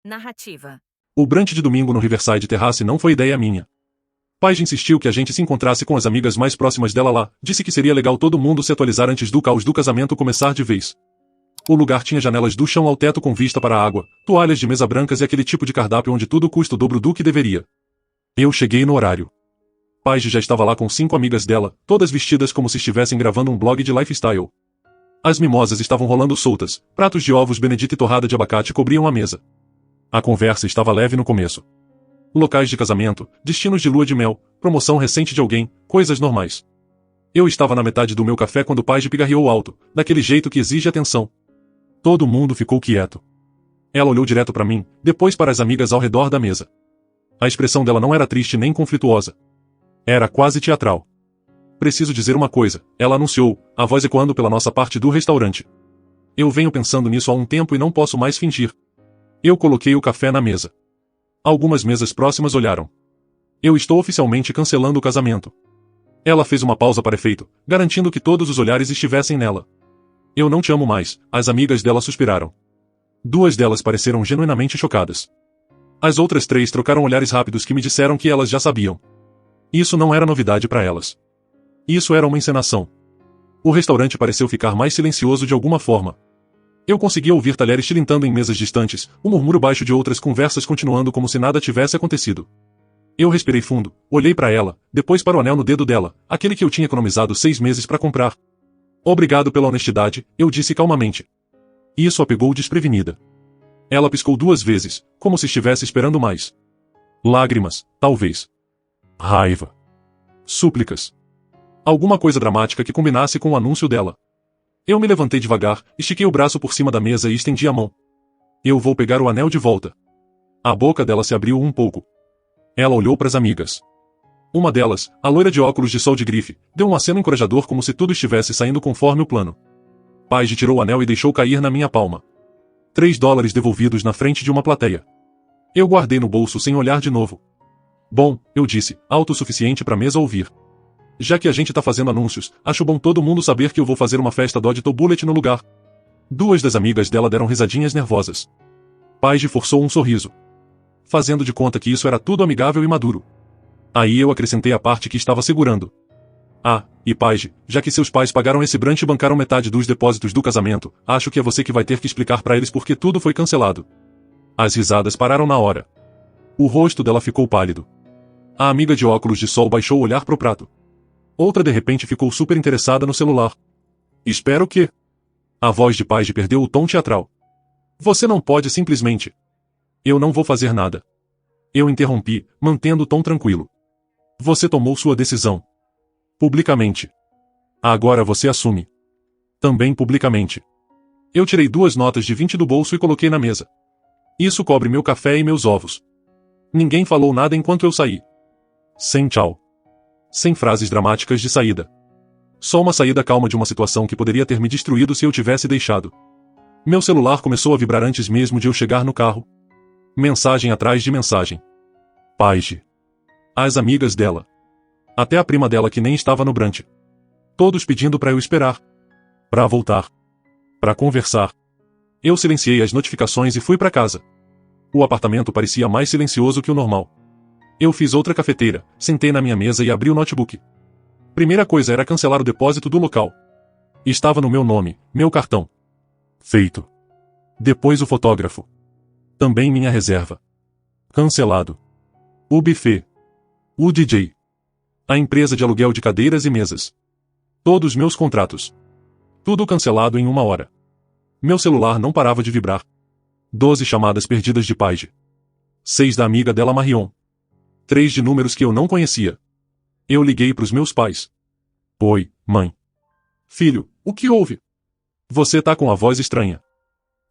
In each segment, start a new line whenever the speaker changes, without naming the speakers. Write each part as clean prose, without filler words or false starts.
Narrativa.
O brunch de domingo no Riverside Terrace não foi ideia minha. Paige insistiu que a gente se encontrasse com as amigas mais próximas dela lá, disse que seria legal todo mundo se atualizar antes do caos do casamento começar de vez. O lugar tinha janelas do chão ao teto com vista para a água, toalhas de mesa brancas e aquele tipo de cardápio onde tudo custa o dobro do que deveria. Eu cheguei no horário. Paige já estava lá com 5 amigas dela, todas vestidas como se estivessem gravando um blog de lifestyle. As mimosas estavam rolando soltas, pratos de ovos Benedito e torrada de abacate cobriam a mesa. A conversa estava leve no começo. Locais de casamento, destinos de lua de mel, promoção recente de alguém, coisas normais. Eu estava na metade do meu café quando Paige pigarreou alto, daquele jeito que exige atenção. Todo mundo ficou quieto. Ela olhou direto para mim, depois para as amigas ao redor da mesa. A expressão dela não era triste nem conflituosa. Era quase teatral. Preciso dizer uma coisa, ela anunciou, a voz ecoando pela nossa parte do restaurante. Eu venho pensando nisso há um tempo e não posso mais fingir. Eu coloquei o café na mesa. Algumas mesas próximas olharam. Eu estou oficialmente cancelando o casamento. Ela fez uma pausa para efeito, garantindo que todos os olhares estivessem nela. Eu não te amo mais, as amigas dela suspiraram. 2 delas pareceram genuinamente chocadas. As outras 3 trocaram olhares rápidos que me disseram que elas já sabiam. Isso não era novidade para elas. Isso era uma encenação. O restaurante pareceu ficar mais silencioso de alguma forma. Eu conseguia ouvir talheres tilintando em mesas distantes, o murmúrio baixo de outras conversas continuando como se nada tivesse acontecido. Eu respirei fundo, olhei para ela, depois para o anel no dedo dela, aquele que eu tinha economizado 6 meses para comprar. Obrigado pela honestidade, eu disse calmamente. Isso a pegou desprevenida. Ela piscou 2 vezes, como se estivesse esperando mais. Lágrimas, talvez. Raiva. Súplicas. Alguma coisa dramática que combinasse com o anúncio dela. Eu me levantei devagar, estiquei o braço por cima da mesa e estendi a mão. Eu vou pegar o anel de volta. A boca dela se abriu um pouco. Ela olhou para as amigas. Uma delas, a loira de óculos de sol de grife, deu um aceno encorajador como se tudo estivesse saindo conforme o plano. Paige tirou o anel e deixou cair na minha palma. $3 devolvidos na frente de uma plateia. Eu guardei no bolso sem olhar de novo. Bom, eu disse, alto o suficiente para a mesa ouvir. Já que a gente tá fazendo anúncios, acho bom todo mundo saber que eu vou fazer uma festa do Auditor Bullet no lugar. 2 das amigas dela deram risadinhas nervosas. Paige forçou um sorriso. Fazendo de conta que isso era tudo amigável e maduro. Aí eu acrescentei a parte que estava segurando. Ah, e Paige, já que seus pais pagaram esse brunch e bancaram metade dos depósitos do casamento, acho que é você que vai ter que explicar para eles porque tudo foi cancelado. As risadas pararam na hora. O rosto dela ficou pálido. A amiga de óculos de sol baixou o olhar pro prato. Outra de repente ficou super interessada no celular. Espero que... A voz de Paige perdeu o tom teatral. Você não pode simplesmente... Eu não vou fazer nada. Eu interrompi, mantendo o tom tranquilo. Você tomou sua decisão. Publicamente. Agora você assume. Também publicamente. Eu tirei 2 notas de 20 do bolso e coloquei na mesa. Isso cobre meu café e meus ovos. Ninguém falou nada enquanto eu saí. Sem tchau. Sem frases dramáticas de saída. Só uma saída calma de uma situação que poderia ter me destruído se eu tivesse deixado. Meu celular começou a vibrar antes mesmo de eu chegar no carro. Mensagem atrás de mensagem. Paige. As amigas dela. Até a prima dela que nem estava no brunch. Todos pedindo para eu esperar. Para voltar. Para conversar. Eu silenciei as notificações e fui para casa. O apartamento parecia mais silencioso que o normal. Eu fiz outra cafeteira, sentei na minha mesa e abri o notebook. Primeira coisa era cancelar o depósito do local. Estava no meu nome, meu cartão. Feito. Depois o fotógrafo. Também minha reserva. Cancelado. O buffet. O DJ. A empresa de aluguel de cadeiras e mesas. Todos meus contratos. Tudo cancelado em 1 hora. Meu celular não parava de vibrar. 12 chamadas perdidas de Paige. 6 da amiga dela Marion. 3 de números que eu não conhecia. Eu liguei para os meus pais. Oi, mãe. Filho, o que houve? Você tá com a voz estranha.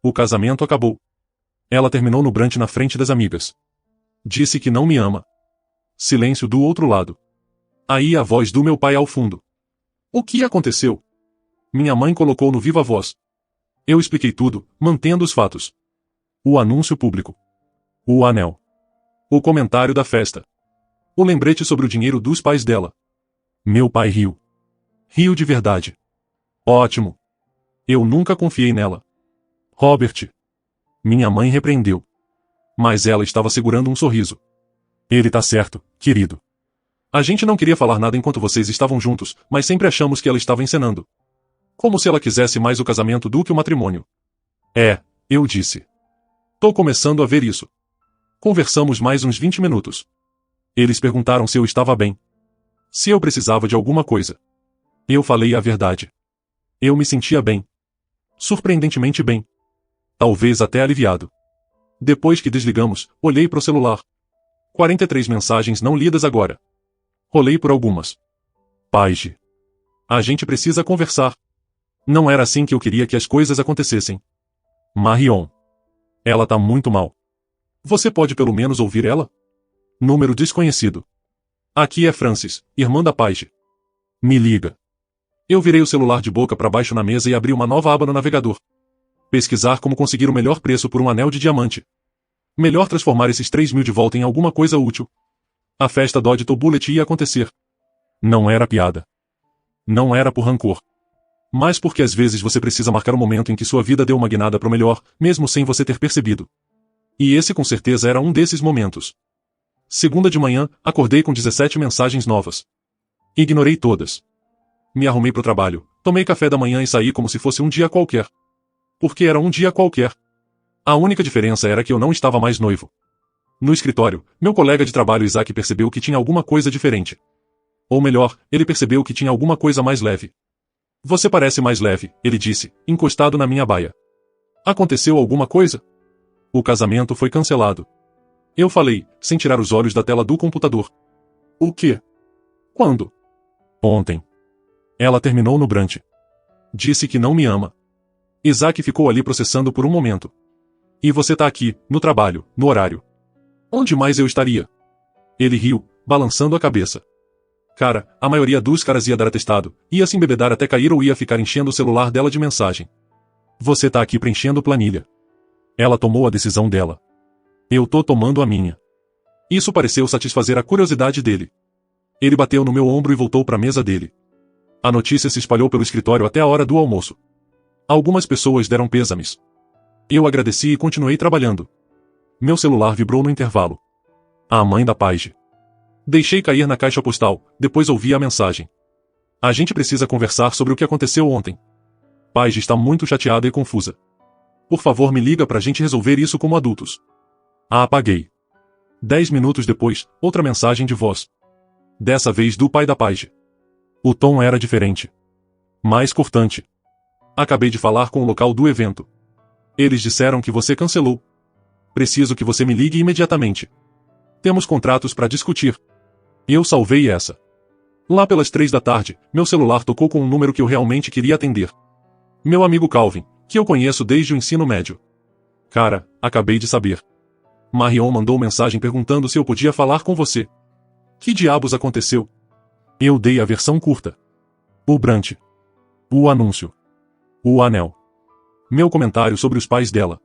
O casamento acabou. Ela terminou no brunch na frente das amigas. Disse que não me ama. Silêncio do outro lado. Aí a voz do meu pai ao fundo. O que aconteceu? Minha mãe colocou no viva voz. Eu expliquei tudo, mantendo os fatos. O anúncio público. O anel. O comentário da festa. O lembrete sobre o dinheiro dos pais dela. Meu pai riu. Riu de verdade. Ótimo. Eu nunca confiei nela. Robert. Minha mãe repreendeu. Mas ela estava segurando um sorriso. Ele tá certo, querido. A gente não queria falar nada enquanto vocês estavam juntos, mas sempre achamos que ela estava encenando. Como se ela quisesse mais o casamento do que o matrimônio. É, eu disse. Tô começando a ver isso. Conversamos mais uns 20 minutos. Eles perguntaram se eu estava bem. Se eu precisava de alguma coisa. Eu falei a verdade. Eu me sentia bem. Surpreendentemente bem. Talvez até aliviado. Depois que desligamos, olhei para o celular. 43 mensagens não lidas agora. Rolei por algumas. Paige. A gente precisa conversar. Não era assim que eu queria que as coisas acontecessem. Marion. Ela tá muito mal. Você pode pelo menos ouvir ela? Número desconhecido. Aqui é Francis, irmã da Paige. Me liga. Eu virei o celular de boca para baixo na mesa e abri uma nova aba no navegador. Pesquisar como conseguir o melhor preço por um anel de diamante. Melhor transformar esses 3.000 de volta em alguma coisa útil. A festa do Auditor Bullet ia acontecer. Não era piada. Não era por rancor. Mas porque às vezes você precisa marcar o momento em que sua vida deu uma guinada pro melhor, mesmo sem você ter percebido. E esse com certeza era um desses momentos. Segunda de manhã, acordei com 17 mensagens novas. Ignorei todas. Me arrumei pro trabalho, tomei café da manhã e saí como se fosse um dia qualquer. Porque era um dia qualquer. A única diferença era que eu não estava mais noivo. No escritório, meu colega de trabalho Isaac percebeu que tinha alguma coisa diferente. Ou melhor, ele percebeu que tinha alguma coisa mais leve. Você parece mais leve, ele disse, encostado na minha baia. Aconteceu alguma coisa? O casamento foi cancelado. Eu falei, sem tirar os olhos da tela do computador. O quê? Quando? Ontem. Ela terminou no brunch. Disse que não me ama. Isaac ficou ali processando por um momento. E você tá aqui, no trabalho, no horário. Onde mais eu estaria? Ele riu, balançando a cabeça. Cara, a maioria dos caras ia dar atestado, ia se embebedar até cair ou ia ficar enchendo o celular dela de mensagem. Você tá aqui preenchendo planilha. Ela tomou a decisão dela. Eu tô tomando a minha. Isso pareceu satisfazer a curiosidade dele. Ele bateu no meu ombro e voltou para a mesa dele. A notícia se espalhou pelo escritório até a hora do almoço. Algumas pessoas deram pêsames. Eu agradeci e continuei trabalhando. Meu celular vibrou no intervalo. A mãe da Paige. Deixei cair na caixa postal, depois ouvi a mensagem. A gente precisa conversar sobre o que aconteceu ontem. Paige está muito chateada e confusa. Por favor, me liga pra gente resolver isso como adultos. A apaguei. 10 minutos depois, outra mensagem de voz. Dessa vez do pai da Paige. O tom era diferente. Mais cortante. Acabei de falar com o local do evento. Eles disseram que você cancelou. Preciso que você me ligue imediatamente. Temos contratos para discutir. Eu salvei essa. Lá pelas 3 da tarde, meu celular tocou com um número que eu realmente queria atender. Meu amigo Calvin, que eu conheço desde o ensino médio. Cara, acabei de saber. Marion mandou mensagem perguntando se eu podia falar com você. Que diabos aconteceu? Eu dei a versão curta. O brunch. O anúncio. O anel. Meu comentário sobre os pais dela.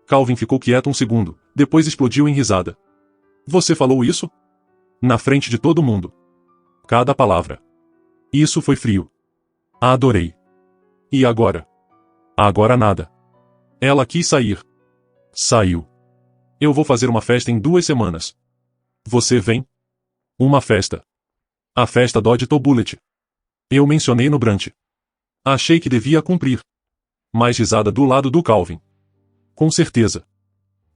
Calvin ficou quieto um segundo, depois explodiu em risada. Você falou isso? Na frente de todo mundo. Cada palavra. Isso foi frio. Adorei. E agora? Agora nada. Ela quis sair. Saiu. Eu vou fazer uma festa em 2 semanas. Você vem? Uma festa. A festa do Auditor Bullet. Eu mencionei no brunch. Achei que devia cumprir. Mais risada do lado do Calvin. Com certeza.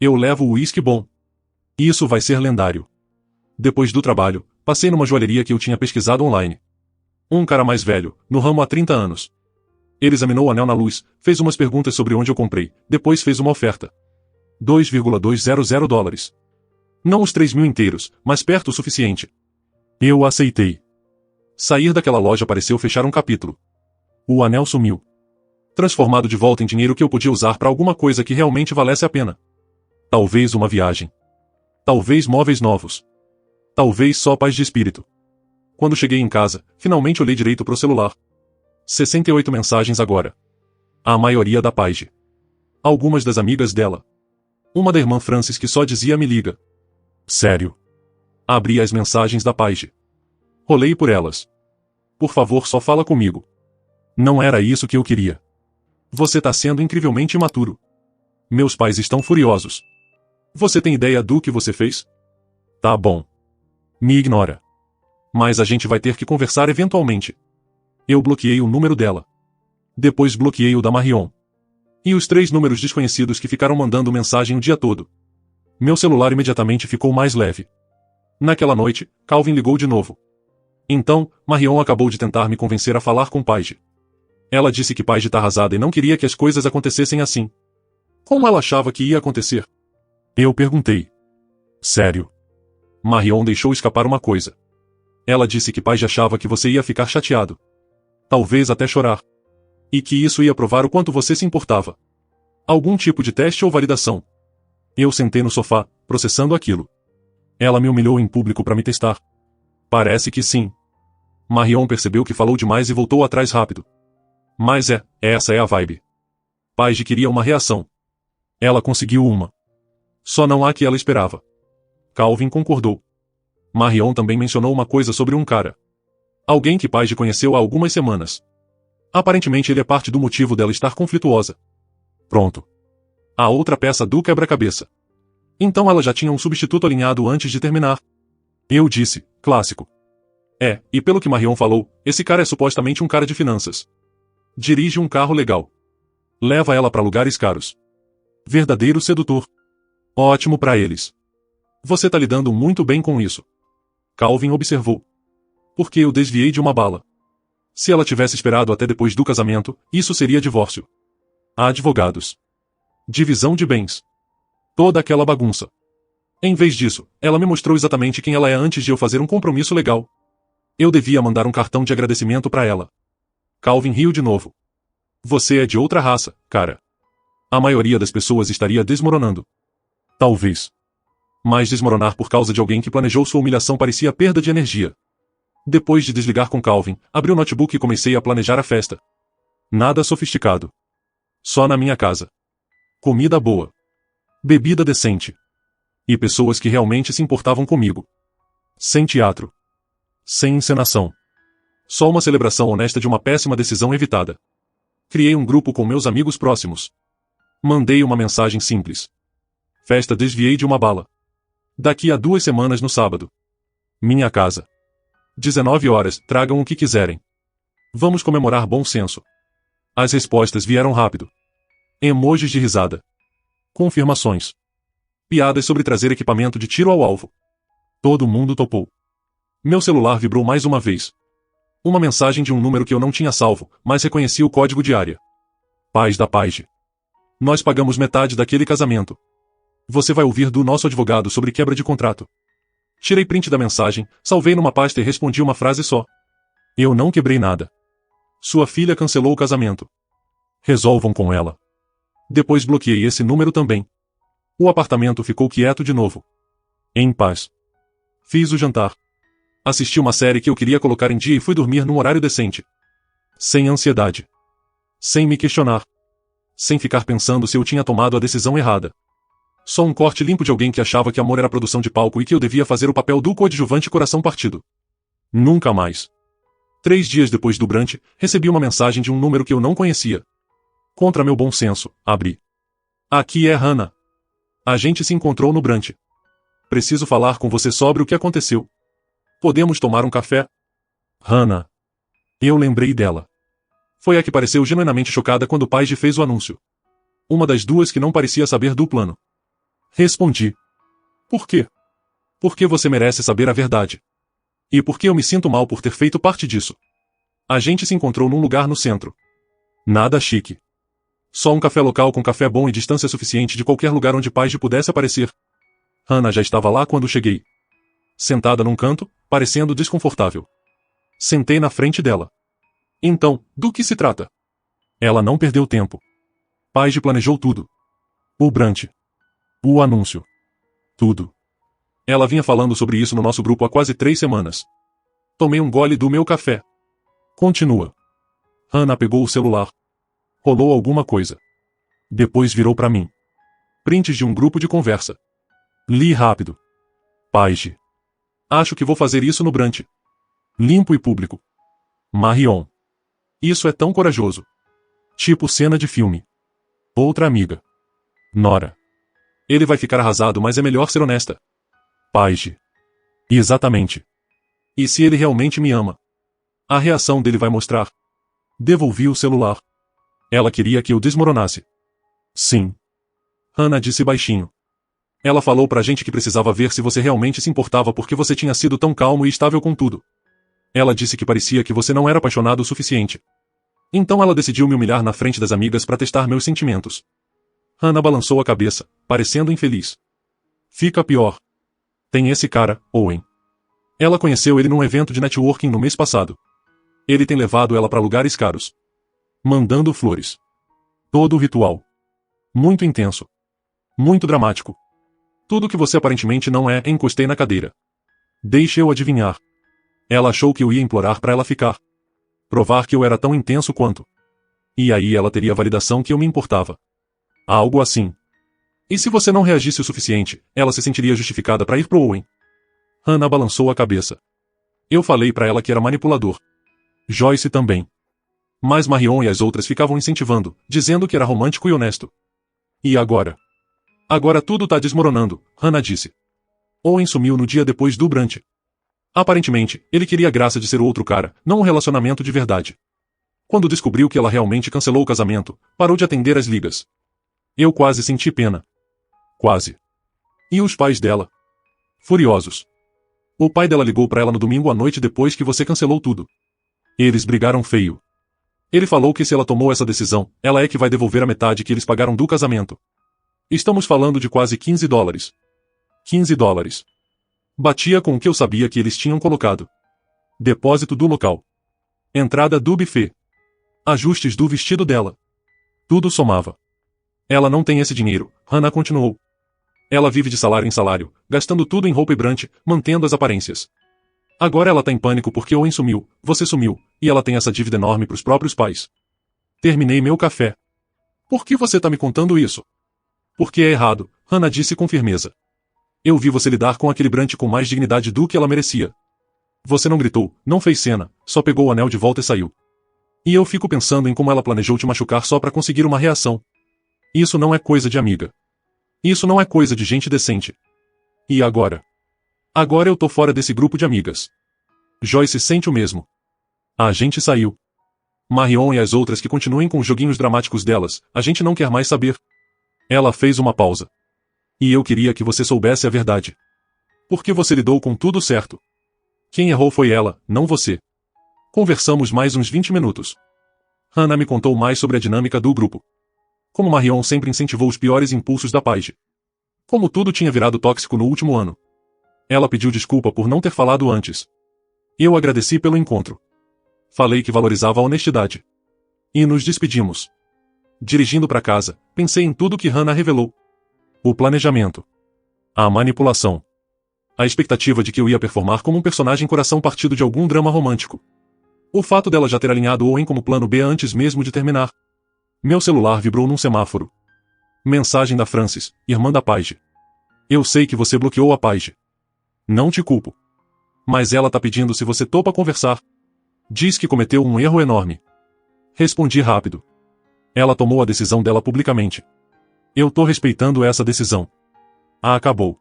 Eu levo o uísque bom. Isso vai ser lendário. Depois do trabalho, passei numa joalheria que eu tinha pesquisado online. Um cara mais velho, no ramo há 30 anos. Ele examinou o anel na luz, fez umas perguntas sobre onde eu comprei, depois fez uma oferta. $2,200. Não os 3.000 inteiros, mas perto o suficiente. Eu aceitei. Sair daquela loja pareceu fechar um capítulo. O anel sumiu. Transformado de volta em dinheiro que eu podia usar para alguma coisa que realmente valesse a pena. Talvez uma viagem. Talvez móveis novos. Talvez só paz de espírito. Quando cheguei em casa, finalmente olhei direito pro celular. 68 mensagens agora. A maioria da Paige. Algumas das amigas dela. Uma da irmã Francis que só dizia me liga. Sério. Abri as mensagens da Paige. Rolei por elas. Por favor, só fala comigo. Não era isso que eu queria. Você tá sendo incrivelmente imaturo. Meus pais estão furiosos. Você tem ideia do que você fez? Tá bom. Me ignora. Mas a gente vai ter que conversar eventualmente. Eu bloqueei o número dela. Depois bloqueei o da Marion. E os 3 números desconhecidos que ficaram mandando mensagem o dia todo. Meu celular imediatamente ficou mais leve. Naquela noite, Calvin ligou de novo. Então, Marion acabou de tentar me convencer a falar com Paige. Ela disse que Paige tá arrasada e não queria que as coisas acontecessem assim. Como ela achava que ia acontecer? Eu perguntei. Sério? Marion deixou escapar uma coisa. Ela disse que Paige achava que você ia ficar chateado. Talvez até chorar. E que isso ia provar o quanto você se importava. Algum tipo de teste ou validação. Eu sentei no sofá, processando aquilo. Ela me humilhou em público para me testar. Parece que sim. Marion percebeu que falou demais e voltou atrás rápido. Mas essa é a vibe. Paige queria uma reação. Ela conseguiu uma. Só não há que ela esperava. Calvin concordou. Marion também mencionou uma coisa sobre um cara. Alguém que Paige conheceu há algumas semanas. Aparentemente ele é parte do motivo dela estar conflituosa. Pronto. A outra peça do quebra-cabeça. Então ela já tinha um substituto alinhado antes de terminar. Eu disse, clássico. E pelo que Marion falou, esse cara é supostamente um cara de finanças. Dirige um carro legal. Leva ela para lugares caros. Verdadeiro sedutor. Ótimo para eles. Você tá lidando muito bem com isso. Calvin observou. Porque eu desviei de uma bala. Se ela tivesse esperado até depois do casamento, isso seria divórcio. Advogados. Divisão de bens. Toda aquela bagunça. Em vez disso, ela me mostrou exatamente quem ela é antes de eu fazer um compromisso legal. Eu devia mandar um cartão de agradecimento para ela. Calvin riu de novo. Você é de outra raça, cara. A maioria das pessoas estaria desmoronando. Talvez. Mas desmoronar por causa de alguém que planejou sua humilhação parecia perda de energia. Depois de desligar com Calvin, abri o notebook e comecei a planejar a festa. Nada sofisticado. Só na minha casa. Comida boa. Bebida decente. E pessoas que realmente se importavam comigo. Sem teatro. Sem encenação. Só uma celebração honesta de uma péssima decisão evitada. Criei um grupo com meus amigos próximos. Mandei uma mensagem simples. Festa desviei de uma bala. Daqui a 2 semanas no sábado. Minha casa. 19 horas, tragam o que quiserem. Vamos comemorar bom senso. As respostas vieram rápido. Emojis de risada. Confirmações. Piadas sobre trazer equipamento de tiro ao alvo. Todo mundo topou. Meu celular vibrou mais uma vez. Uma mensagem de um número que eu não tinha salvo, mas reconheci o código de área. Paz da Paige. Nós pagamos metade daquele casamento. Você vai ouvir do nosso advogado sobre quebra de contrato. Tirei print da mensagem, salvei numa pasta e respondi uma frase só. Eu não quebrei nada. Sua filha cancelou o casamento. Resolvam com ela. Depois bloqueei esse número também. O apartamento ficou quieto de novo. Em paz. Fiz o jantar. Assisti uma série que eu queria colocar em dia e fui dormir num horário decente. Sem ansiedade. Sem me questionar. Sem ficar pensando se eu tinha tomado a decisão errada. Só um corte limpo de alguém que achava que amor era produção de palco e que eu devia fazer o papel do coadjuvante coração partido. Nunca mais. 3 dias depois do brunch, recebi uma mensagem de um número que eu não conhecia. Contra meu bom senso, abri. Aqui é Hannah. A gente se encontrou no brunch. Preciso falar com você sobre o que aconteceu. Podemos tomar um café? Hannah. Eu lembrei dela. Foi a que pareceu genuinamente chocada quando Paige fez o anúncio. Uma das duas que não parecia saber do plano. Respondi. Por quê? Porque você merece saber a verdade. E porque eu me sinto mal por ter feito parte disso. A gente se encontrou num lugar no centro. Nada chique. Só um café local com café bom e distância suficiente de qualquer lugar onde Paige pudesse aparecer. Hannah já estava lá quando cheguei. Sentada num canto, parecendo desconfortável. Sentei na frente dela. Então, do que se trata? Ela não perdeu tempo. Paige planejou tudo. O brunch. O anúncio. Tudo. Ela vinha falando sobre isso no nosso grupo há quase 3 semanas. Tomei um gole do meu café. Continua. Hannah pegou o celular. Rolou alguma coisa. Depois virou para mim. Prints de um grupo de conversa. Li rápido. Paige. Acho que vou fazer isso no brunch. Limpo e público. Marion. Isso é tão corajoso. Tipo cena de filme. Outra amiga. Nora. Ele vai ficar arrasado, mas é melhor ser honesta. Paige. Exatamente. E se ele realmente me ama? A reação dele vai mostrar. Devolvi o celular. Ela queria que eu desmoronasse. Sim. Hannah disse baixinho. Ela falou pra gente que precisava ver se você realmente se importava porque você tinha sido tão calmo e estável com tudo. Ela disse que parecia que você não era apaixonado o suficiente. Então ela decidiu me humilhar na frente das amigas para testar meus sentimentos. Hannah balançou a cabeça, parecendo infeliz. Fica pior. Tem esse cara, Owen. Ela conheceu ele num evento de networking no mês passado. Ele tem levado ela para lugares caros. Mandando flores. Todo o ritual. Muito intenso. Muito dramático. Tudo que você aparentemente não é, encostei na cadeira. Deixe eu adivinhar. Ela achou que eu ia implorar para ela ficar. Provar que eu era tão intenso quanto. E aí ela teria a validação que eu me importava. Algo assim. E se você não reagisse o suficiente, ela se sentiria justificada para ir pro Owen. Hannah balançou a cabeça. Eu falei para ela que era manipulador. Joyce também. Mas Marion e as outras ficavam incentivando, dizendo que era romântico e honesto. E agora? Agora tudo tá desmoronando, Hannah disse. Owen sumiu no dia depois do brunch. Aparentemente, ele queria a graça de ser o outro cara, não um relacionamento de verdade. Quando descobriu que ela realmente cancelou o casamento, parou de atender as ligas. Eu quase senti pena. Quase. E os pais dela? Furiosos. O pai dela ligou pra ela no domingo à noite depois que você cancelou tudo. Eles brigaram feio. Ele falou que se ela tomou essa decisão, ela é que vai devolver a metade que eles pagaram do casamento. Estamos falando de quase $15. $15. Batia com o que eu sabia que eles tinham colocado. Depósito do local. Entrada do buffet. Ajustes do vestido dela. Tudo somava. Ela não tem esse dinheiro, Hannah continuou. Ela vive de salário em salário, gastando tudo em roupa e brunch, mantendo as aparências. Agora ela tá em pânico porque Owen sumiu, você sumiu, e ela tem essa dívida enorme pros próprios pais. Terminei meu café. Por que você tá me contando isso? Porque é errado, Hannah disse com firmeza. Eu vi você lidar com aquele brunch com mais dignidade do que ela merecia. Você não gritou, não fez cena, só pegou o anel de volta e saiu. E eu fico pensando em como ela planejou te machucar só pra conseguir uma reação. Isso não é coisa de amiga. Isso não é coisa de gente decente. E agora? Agora eu tô fora desse grupo de amigas. Joyce sente o mesmo. A gente saiu. Marion e as outras que continuem com os joguinhos dramáticos delas, a gente não quer mais saber. Ela fez uma pausa. E eu queria que você soubesse a verdade. Porque você lidou com tudo certo. Quem errou foi ela, não você. Conversamos mais uns 20 minutos. Hannah me contou mais sobre a dinâmica do grupo. Como Marion sempre incentivou os piores impulsos da Paige. Como tudo tinha virado tóxico no último ano. Ela pediu desculpa por não ter falado antes. Eu agradeci pelo encontro. Falei que valorizava a honestidade. E nos despedimos. Dirigindo para casa, pensei em tudo que Hannah revelou. O planejamento. A manipulação. A expectativa de que eu ia performar como um personagem coração partido de algum drama romântico. O fato dela já ter alinhado Owen como plano B antes mesmo de terminar. Meu celular vibrou num semáforo. Mensagem da Frances, irmã da Paige. Eu sei que você bloqueou a Paige. Não te culpo. Mas ela tá pedindo se você topa conversar. Diz que cometeu um erro enorme. Respondi rápido. Ela tomou a decisão dela publicamente. Eu tô respeitando essa decisão. Acabou.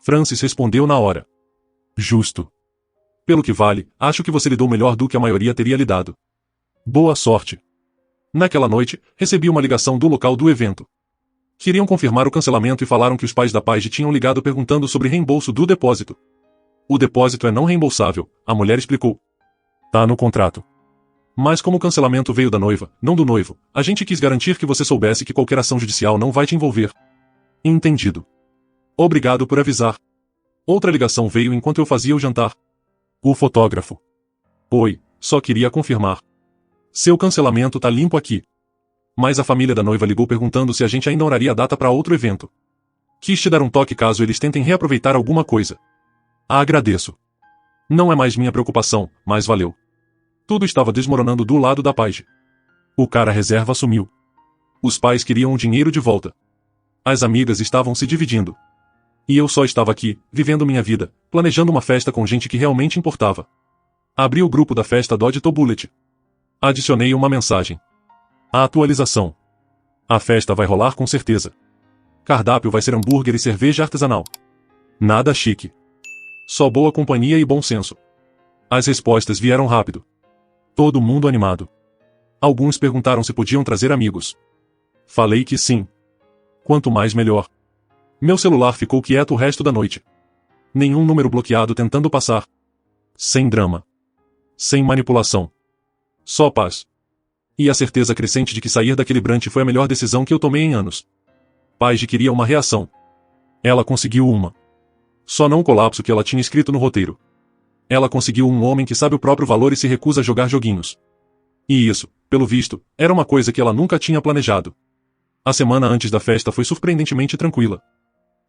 Frances respondeu na hora. Justo. Pelo que vale, acho que você lidou melhor do que a maioria teria lidado. Boa sorte. Naquela noite, recebi uma ligação do local do evento. Queriam confirmar o cancelamento e falaram que os pais da Paige tinham ligado perguntando sobre reembolso do depósito. O depósito é não reembolsável, a mulher explicou. Tá no contrato. Mas como o cancelamento veio da noiva, não do noivo, a gente quis garantir que você soubesse que qualquer ação judicial não vai te envolver. Entendido. Obrigado por avisar. Outra ligação veio enquanto eu fazia o jantar. O fotógrafo. Oi, só queria confirmar. Seu cancelamento tá limpo aqui. Mas a família da noiva ligou perguntando se a gente ainda horaria a data para outro evento. Quis te dar um toque caso eles tentem reaproveitar alguma coisa. Agradeço. Não é mais minha preocupação, mas valeu. Tudo estava desmoronando do lado da Paige. O cara reserva sumiu. Os pais queriam o dinheiro de volta. As amigas estavam se dividindo. E eu só estava aqui, vivendo minha vida, planejando uma festa com gente que realmente importava. Abri o grupo da festa Dodge Bullet. Adicionei uma mensagem. A atualização. A festa vai rolar com certeza. Cardápio vai ser hambúrguer e cerveja artesanal. Nada chique. Só boa companhia e bom senso. As respostas vieram rápido. Todo mundo animado. Alguns perguntaram se podiam trazer amigos. Falei que sim. Quanto mais melhor. Meu celular ficou quieto o resto da noite. Nenhum número bloqueado tentando passar. Sem drama. Sem manipulação. Só paz. E a certeza crescente de que sair daquele brunch foi a melhor decisão que eu tomei em anos. Paige queria uma reação. Ela conseguiu uma. Só não o colapso que ela tinha escrito no roteiro. Ela conseguiu um homem que sabe o próprio valor e se recusa a jogar joguinhos. E isso, pelo visto, era uma coisa que ela nunca tinha planejado. A semana antes da festa foi surpreendentemente tranquila.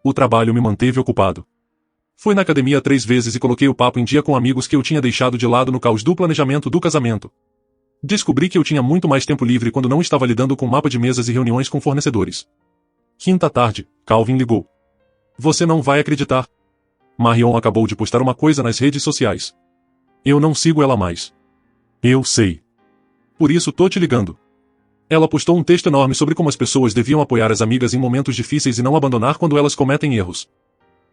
O trabalho me manteve ocupado. Fui na academia 3 vezes e coloquei o papo em dia com amigos que eu tinha deixado de lado no caos do planejamento do casamento. Descobri que eu tinha muito mais tempo livre quando não estava lidando com mapa de mesas e reuniões com fornecedores. Quinta tarde, Calvin ligou. Você não vai acreditar. Marion acabou de postar uma coisa nas redes sociais. Eu não sigo ela mais. Eu sei. Por isso tô te ligando. Ela postou um texto enorme sobre como as pessoas deviam apoiar as amigas em momentos difíceis e não abandonar quando elas cometem erros.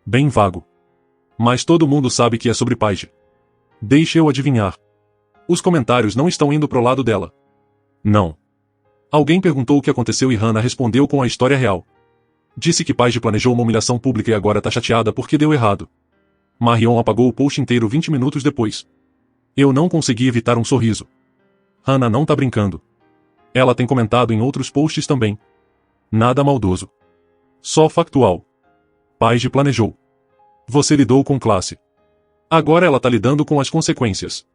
Bem vago. Mas todo mundo sabe que é sobre Paige. Deixe eu adivinhar. Os comentários não estão indo pro lado dela. Não. Alguém perguntou o que aconteceu e Hannah respondeu com a história real. Disse que Paige planejou uma humilhação pública e agora tá chateada porque deu errado. Marion apagou o post inteiro 20 minutos depois. Eu não consegui evitar um sorriso. Hannah não tá brincando. Ela tem comentado em outros posts também. Nada maldoso. Só factual. Paige planejou. Você lidou com classe. Agora ela tá lidando com as consequências.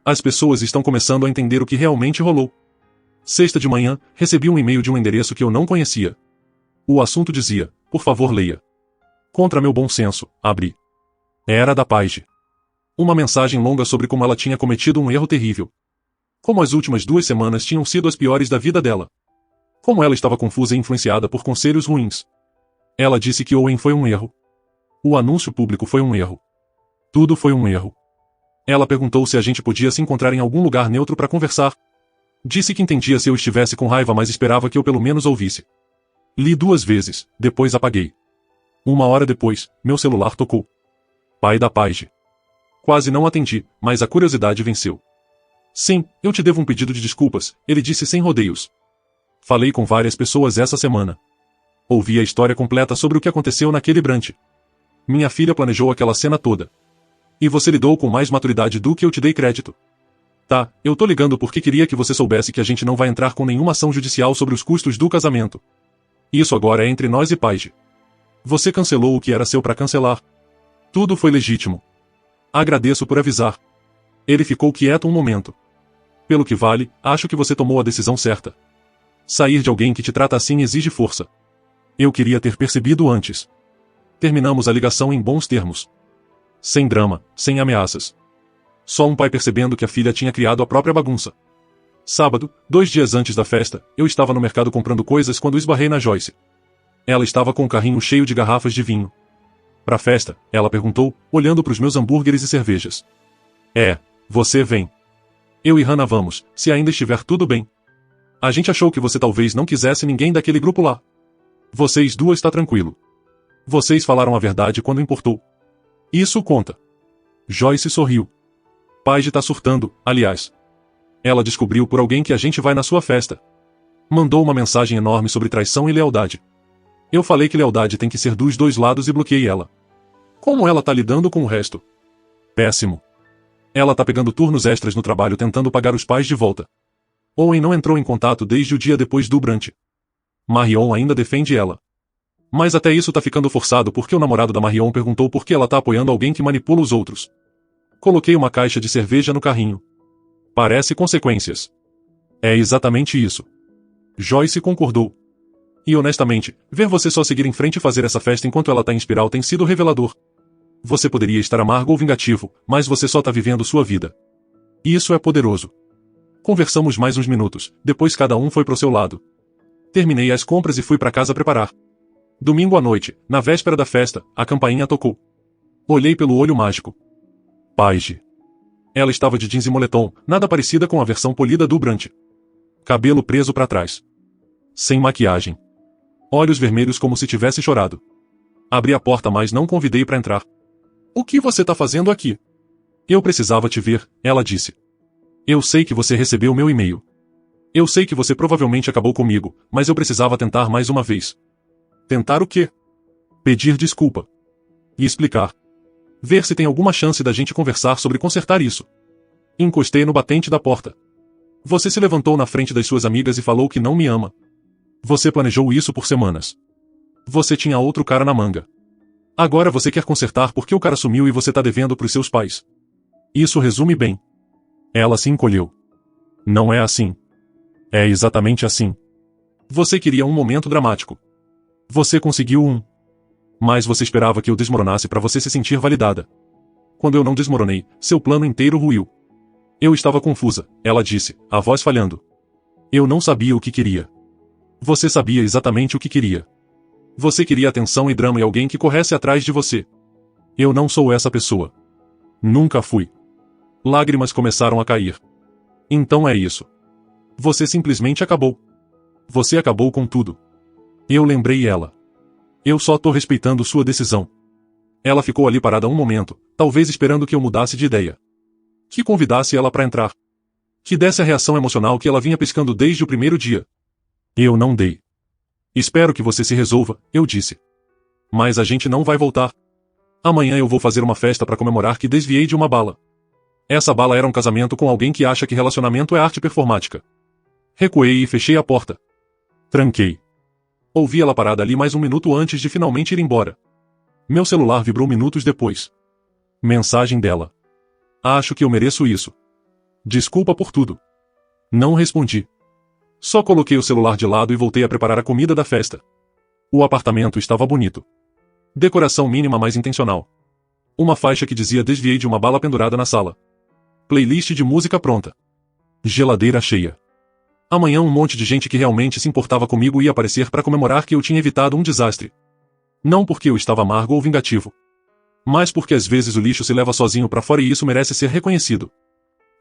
As pessoas estão começando a entender o que realmente rolou. Sexta de manhã, recebi um e-mail de um endereço que eu não conhecia. O assunto dizia, por favor leia. Contra meu bom senso, abri. Era da Paige. Uma mensagem longa sobre como ela tinha cometido um erro terrível. Como as últimas 2 semanas tinham sido as piores da vida dela. Como ela estava confusa e influenciada por conselhos ruins. Ela disse que Owen foi um erro. O anúncio público foi um erro. Tudo foi um erro. Ela perguntou se a gente podia se encontrar em algum lugar neutro para conversar. Disse que entendia se eu estivesse com raiva, mas esperava que eu pelo menos ouvisse. Li 2 vezes, depois apaguei. 1 hora depois, meu celular tocou. Pai da Paige. Quase não atendi, mas a curiosidade venceu. Sim, eu te devo um pedido de desculpas, ele disse sem rodeios. Falei com várias pessoas essa semana. Ouvi a história completa sobre o que aconteceu naquele brunch. Minha filha planejou aquela cena toda. E você lidou com mais maturidade do que eu te dei crédito. Tá, eu tô ligando porque queria que você soubesse que a gente não vai entrar com nenhuma ação judicial sobre os custos do casamento. Isso agora é entre nós e Paige. Você cancelou o que era seu para cancelar. Tudo foi legítimo. Agradeço por avisar. Ele ficou quieto um momento. Pelo que vale, acho que você tomou a decisão certa. Sair de alguém que te trata assim exige força. Eu queria ter percebido antes. Terminamos a ligação em bons termos. Sem drama, sem ameaças. Só um pai percebendo que a filha tinha criado a própria bagunça. Sábado, 2 dias antes da festa, eu estava no mercado comprando coisas quando esbarrei na Joyce. Ela estava com um carrinho cheio de garrafas de vinho. Pra festa, ela perguntou, olhando pros meus hambúrgueres e cervejas. Você vem. Eu e Hannah vamos, se ainda estiver tudo bem. A gente achou que você talvez não quisesse ninguém daquele grupo lá. Vocês 2 tá tranquilo. Vocês falaram a verdade quando importou. Isso conta. Joyce sorriu. Paige tá surtando, aliás. Ela descobriu por alguém que a gente vai na sua festa. Mandou uma mensagem enorme sobre traição e lealdade. Eu falei que lealdade tem que ser dos 2 lados e bloqueei ela. Como ela tá lidando com o resto? Péssimo. Ela tá pegando turnos extras no trabalho tentando pagar os pais de volta. Owen não entrou em contato desde o dia depois do brunch. Marion ainda defende ela. Mas até isso tá ficando forçado porque o namorado da Marion perguntou por que ela tá apoiando alguém que manipula os outros. Coloquei uma caixa de cerveja no carrinho. Parece consequências. É exatamente isso. Joyce concordou. E honestamente, ver você só seguir em frente e fazer essa festa enquanto ela tá em espiral tem sido revelador. Você poderia estar amargo ou vingativo, mas você só tá vivendo sua vida. E isso é poderoso. Conversamos mais uns minutos, depois cada um foi pro seu lado. Terminei as compras e fui pra casa preparar. Domingo à noite, na véspera da festa, a campainha tocou. Olhei pelo olho mágico. Paige. Ela estava de jeans e moletom, nada parecida com a versão polida do brunch. Cabelo preso para trás. Sem maquiagem. Olhos vermelhos como se tivesse chorado. Abri a porta, mas não convidei para entrar. O que você tá fazendo aqui? Eu precisava te ver, ela disse. Eu sei que você recebeu meu e-mail. Eu sei que você provavelmente acabou comigo, mas eu precisava tentar mais uma vez. Tentar o quê? Pedir desculpa. E explicar. Ver se tem alguma chance da gente conversar sobre consertar isso. Encostei no batente da porta. Você se levantou na frente das suas amigas e falou que não me ama. Você planejou isso por semanas. Você tinha outro cara na manga. Agora você quer consertar porque o cara sumiu e você tá devendo pros seus pais. Isso resume bem. Ela se encolheu. Não é assim. É exatamente assim. Você queria um momento dramático. Você conseguiu um. Mas você esperava que eu desmoronasse para você se sentir validada. Quando eu não desmoronei, seu plano inteiro ruiu. Eu estava confusa, ela disse, a voz falhando. Eu não sabia o que queria. Você sabia exatamente o que queria. Você queria atenção e drama e alguém que corresse atrás de você. Eu não sou essa pessoa. Nunca fui. Lágrimas começaram a cair. Então é isso. Você simplesmente acabou. Você acabou com tudo. Eu lembrei ela. Eu só tô respeitando sua decisão. Ela ficou ali parada um momento, talvez esperando que eu mudasse de ideia. Que convidasse ela para entrar. Que desse a reação emocional que ela vinha pescando desde o primeiro dia. Eu não dei. Espero que você se resolva, eu disse. Mas a gente não vai voltar. Amanhã eu vou fazer uma festa para comemorar que desviei de uma bala. Essa bala era um casamento com alguém que acha que relacionamento é arte performática. Recuei e fechei a porta. Tranquei. Ouvi ela parada ali mais um minuto antes de finalmente ir embora. Meu celular vibrou minutos depois. Mensagem dela. Acho que eu mereço isso. Desculpa por tudo. Não respondi. Só coloquei o celular de lado e voltei a preparar a comida da festa. O apartamento estava bonito. Decoração mínima mais intencional. Uma faixa que dizia desviei de uma bala pendurada na sala. Playlist de música pronta. Geladeira cheia. Amanhã um monte de gente que realmente se importava comigo ia aparecer para comemorar que eu tinha evitado um desastre. Não porque eu estava amargo ou vingativo. Mas porque às vezes o lixo se leva sozinho para fora e isso merece ser reconhecido.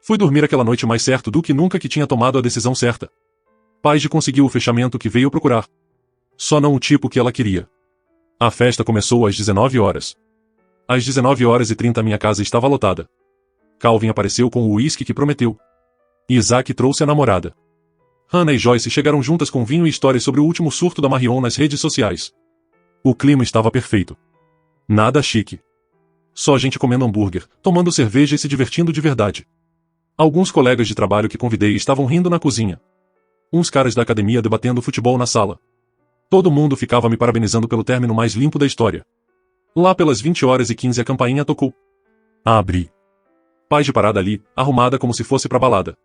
Fui dormir aquela noite mais certo do que nunca que tinha tomado a decisão certa. Paige conseguiu o fechamento que veio procurar. Só não o tipo que ela queria. A festa começou às 19 horas. Às 19h30 minha casa estava lotada. Calvin apareceu com o uísque que prometeu. Isaac trouxe a namorada. Hannah e Joyce chegaram juntas com vinho e histórias sobre o último surto da Marion nas redes sociais. O clima estava perfeito. Nada chique. Só gente comendo hambúrguer, tomando cerveja e se divertindo de verdade. Alguns colegas de trabalho que convidei estavam rindo na cozinha. Uns caras da academia debatendo futebol na sala. Todo mundo ficava me parabenizando pelo término mais limpo da história. Lá pelas 20h15 a campainha tocou. Abri. Paige parada ali, arrumada como se fosse pra balada.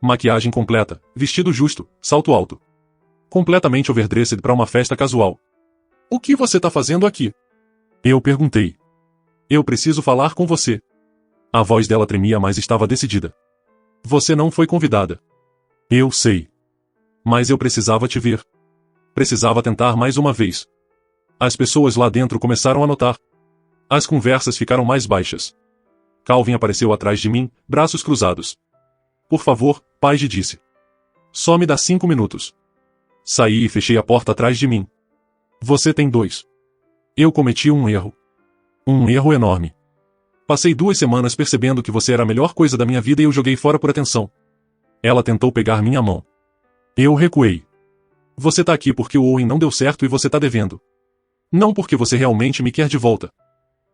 Maquiagem completa, vestido justo, salto alto. Completamente overdressed pra uma festa casual. O que você tá fazendo aqui? Eu perguntei. Eu preciso falar com você. A voz dela tremia, mas estava decidida. Você não foi convidada. Eu sei. Mas eu precisava te ver. Precisava tentar mais uma vez. As pessoas lá dentro começaram a notar. As conversas ficaram mais baixas. Calvin apareceu atrás de mim, braços cruzados. Por favor, Paige disse. Só me dá 5 minutos. Saí e fechei a porta atrás de mim. Você tem 2. Eu cometi um erro. Um erro enorme. Passei 2 semanas percebendo que você era a melhor coisa da minha vida e eu joguei fora por atenção. Ela tentou pegar minha mão. Eu recuei. Você tá aqui porque o Owen não deu certo e você tá devendo. Não porque você realmente me quer de volta.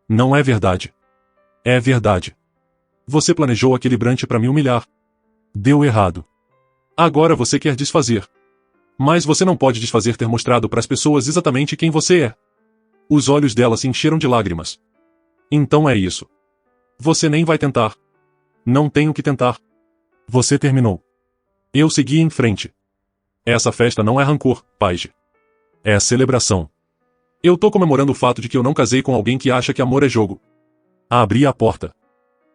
Não é verdade. É verdade. Você planejou aquele brunch pra me humilhar. Deu errado. Agora você quer desfazer. Mas você não pode desfazer ter mostrado pras pessoas exatamente quem você é. Os olhos dela se encheram de lágrimas. Então é isso. Você nem vai tentar. Não tenho que tentar. Você terminou. Eu segui em frente. Essa festa não é rancor, Paige. É celebração. Eu tô comemorando o fato de que eu não casei com alguém que acha que amor é jogo. Abri a porta.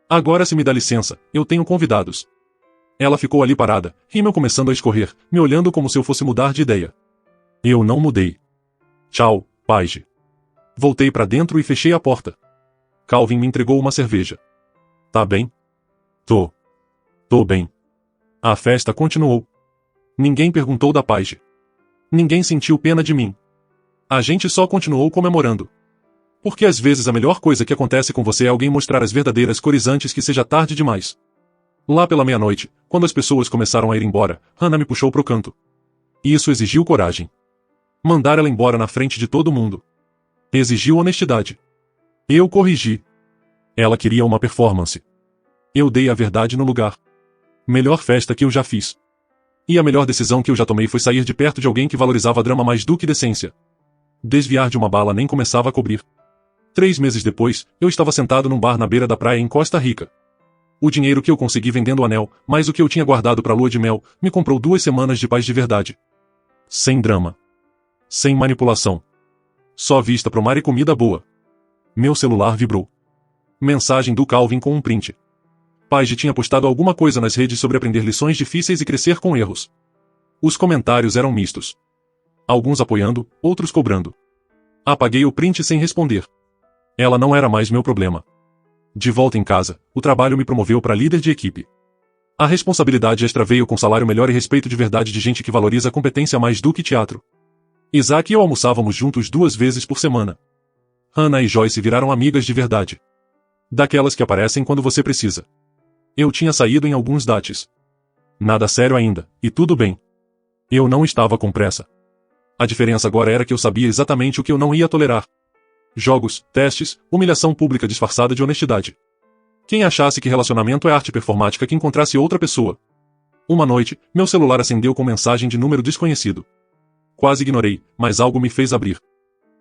Agora se me dá licença, eu tenho convidados. Ela ficou ali parada, rímel começando a escorrer, me olhando como se eu fosse mudar de ideia. Eu não mudei. Tchau, Paige. Voltei pra dentro e fechei a porta. Calvin me entregou uma cerveja. Tá bem? Tô. Tô bem. A festa continuou. Ninguém perguntou da Paige. Ninguém sentiu pena de mim. A gente só continuou comemorando. Porque às vezes a melhor coisa que acontece com você é alguém mostrar as verdadeiras cores antes que seja tarde demais. Lá pela meia-noite, quando as pessoas começaram a ir embora, Hannah me puxou pro canto. Isso exigiu coragem. Mandar ela embora na frente de todo mundo. Exigiu honestidade. Eu corrigi. Ela queria uma performance. Eu dei a verdade no lugar. Melhor festa que eu já fiz. E a melhor decisão que eu já tomei foi sair de perto de alguém que valorizava drama mais do que decência. Desviar de uma bala nem começava a cobrir. 3 meses depois, eu estava sentado num bar na beira da praia em Costa Rica. O dinheiro que eu consegui vendendo o anel, mais o que eu tinha guardado para a lua de mel, me comprou 2 semanas de paz de verdade. Sem drama. Sem manipulação. Só vista pro mar e comida boa. Meu celular vibrou. Mensagem do Calvin com um print. Paige tinha postado alguma coisa nas redes sobre aprender lições difíceis e crescer com erros. Os comentários eram mistos. Alguns apoiando, outros cobrando. Apaguei o print sem responder. Ela não era mais meu problema. De volta em casa, o trabalho me promoveu para líder de equipe. A responsabilidade extra veio com salário melhor e respeito de verdade de gente que valoriza a competência mais do que teatro. Isaac e eu almoçávamos juntos 2 vezes por semana. Hannah e Joyce viraram amigas de verdade. Daquelas que aparecem quando você precisa. Eu tinha saído em alguns dates. Nada sério ainda, e tudo bem. Eu não estava com pressa. A diferença agora era que eu sabia exatamente o que eu não ia tolerar. Jogos, testes, humilhação pública disfarçada de honestidade. Quem achasse que relacionamento é arte performática que encontrasse outra pessoa. Uma noite, meu celular acendeu com mensagem de número desconhecido. Quase ignorei, mas algo me fez abrir.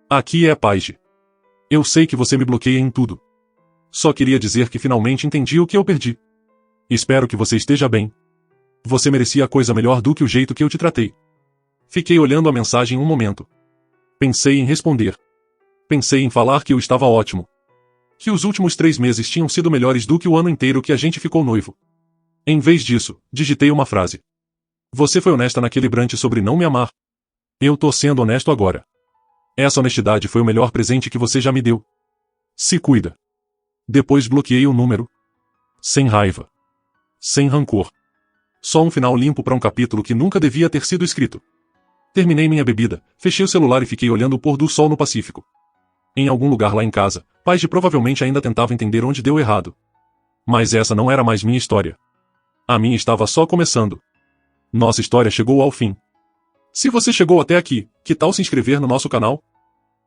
Aqui é a Paige. Eu sei que você me bloqueia em tudo. Só queria dizer que finalmente entendi o que eu perdi. Espero que você esteja bem. Você merecia coisa melhor do que o jeito que eu te tratei. Fiquei olhando a mensagem um momento. Pensei em responder. Pensei em falar que eu estava ótimo. Que os últimos 3 meses tinham sido melhores do que o ano inteiro que a gente ficou noivo. Em vez disso, digitei uma frase. Você foi honesta naquele brunch sobre não me amar. Eu tô sendo honesto agora. Essa honestidade foi o melhor presente que você já me deu. Se cuida. Depois bloqueei o número. Sem raiva. Sem rancor. Só um final limpo para um capítulo que nunca devia ter sido escrito. Terminei minha bebida, fechei o celular e fiquei olhando o pôr do sol no Pacífico. Em algum lugar lá em casa, Paige provavelmente ainda tentava entender onde deu errado. Mas essa não era mais minha história. A minha estava só começando. Nossa história chegou ao fim. Se você chegou até aqui, que tal se inscrever no nosso canal?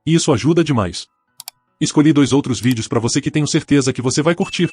Isso ajuda demais. Escolhi 2 outros vídeos para você que tenho certeza que você vai curtir.